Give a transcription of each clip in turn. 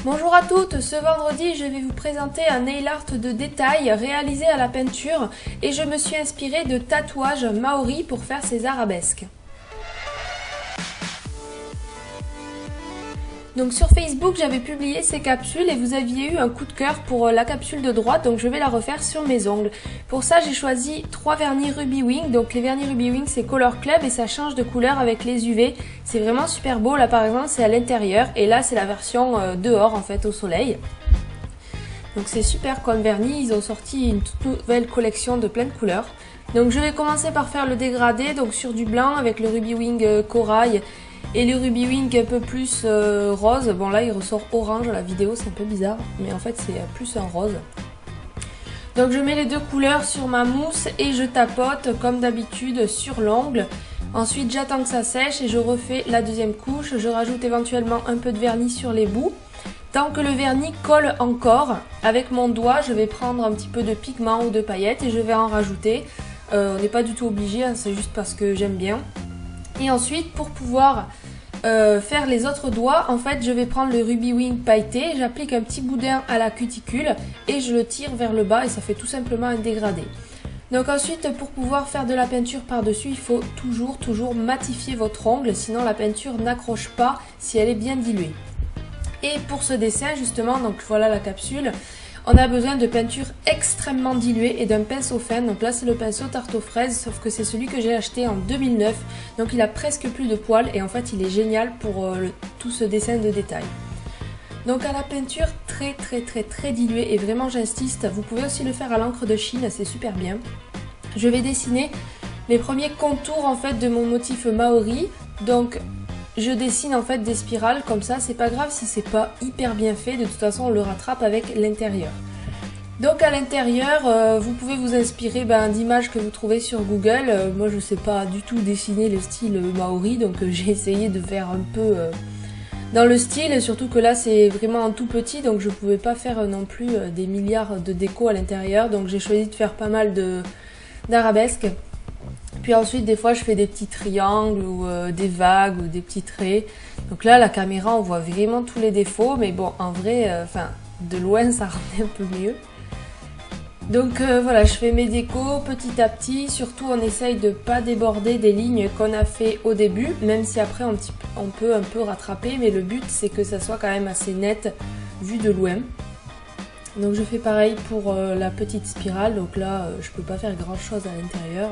Bonjour à toutes, ce vendredi je vais vous présenter un nail art de détail réalisé à la peinture et je me suis inspirée de tatouages maoris pour faire ces arabesques. Donc sur Facebook j'avais publié ces capsules et vous aviez eu un coup de cœur pour la capsule de droite, donc je vais la refaire sur mes ongles. Pour ça j'ai choisi 3 vernis Ruby Wing, donc les vernis Ruby Wing c'est Color Club et ça change de couleur avec les UV. C'est vraiment super beau, là par exemple c'est à l'intérieur et là c'est la version dehors en fait au soleil. Donc c'est super comme vernis, ils ont sorti une toute nouvelle collection de plein de couleurs. Donc je vais commencer par faire le dégradé, donc sur du blanc avec le Ruby Wing corail. Et le Ruby Wing un peu plus rose, bon là il ressort orange à la vidéo, c'est un peu bizarre, mais en fait c'est plus un rose. Donc je mets les deux couleurs sur ma mousse et je tapote comme d'habitude sur l'ongle. Ensuite j'attends que ça sèche et je refais la deuxième couche, je rajoute éventuellement un peu de vernis sur les bouts. Tant que le vernis colle encore, avec mon doigt je vais prendre un petit peu de pigment ou de paillettes et je vais en rajouter. On n'est pas du tout obligé, hein, c'est juste parce que j'aime bien. Et ensuite, pour pouvoir faire les autres doigts, en fait, je vais prendre le Ruby Wing pailleté, j'applique un petit boudin à la cuticule et je le tire vers le bas et ça fait tout simplement un dégradé. Donc ensuite, pour pouvoir faire de la peinture par-dessus, il faut toujours matifier votre ongle, sinon la peinture n'accroche pas si elle est bien diluée. Et pour ce dessin, justement, donc voilà la capsule. On a besoin de peinture extrêmement diluée et d'un pinceau fin. Donc là c'est le pinceau tarte aux fraises, sauf que c'est celui que j'ai acheté en 2009. Donc il a presque plus de poils et en fait il est génial pour tout ce dessin de détail. Donc à la peinture très diluée et vraiment j'insiste. Vous pouvez aussi le faire à l'encre de Chine, c'est super bien. Je vais dessiner les premiers contours en fait de mon motif maori. Donc je dessine en fait des spirales comme ça, c'est pas grave si c'est pas hyper bien fait, de toute façon on le rattrape avec l'intérieur. Donc à l'intérieur, vous pouvez vous inspirer d'images que vous trouvez sur Google. Moi je sais pas du tout dessiner le style maori, donc j'ai essayé de faire un peu dans le style, surtout que là c'est vraiment en tout petit, donc je pouvais pas faire non plus des milliards de déco à l'intérieur, donc j'ai choisi de faire pas mal d'arabesques. Puis ensuite des fois je fais des petits triangles ou des vagues ou des petits traits. Donc là la caméra on voit vraiment tous les défauts, mais bon en vrai de loin ça rendait un peu mieux. Donc voilà, je fais mes décos petit à petit, surtout on essaye de pas déborder des lignes qu'on a fait au début, même si après on peut un peu rattraper, mais le but c'est que ça soit quand même assez net vu de loin. Donc je fais pareil pour la petite spirale, donc là je peux pas faire grand chose à l'intérieur.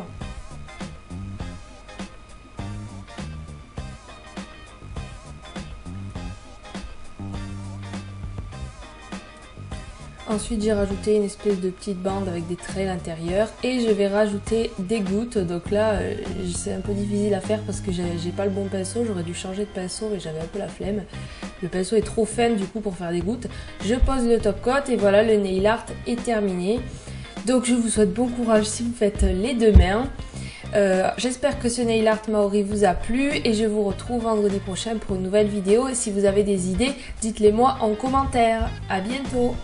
Ensuite j'ai rajouté une espèce de petite bande avec des traits à l'intérieur et je vais rajouter des gouttes. Donc là c'est un peu difficile à faire parce que j'ai pas le bon pinceau, j'aurais dû changer de pinceau mais j'avais un peu la flemme. Le pinceau est trop fin du coup pour faire des gouttes. Je pose le top coat et voilà, le nail art est terminé. Donc je vous souhaite bon courage si vous faites les deux mains. J'espère que ce nail art maori vous a plu et je vous retrouve vendredi prochain pour une nouvelle vidéo. Et si vous avez des idées, dites-les moi en commentaire. À bientôt!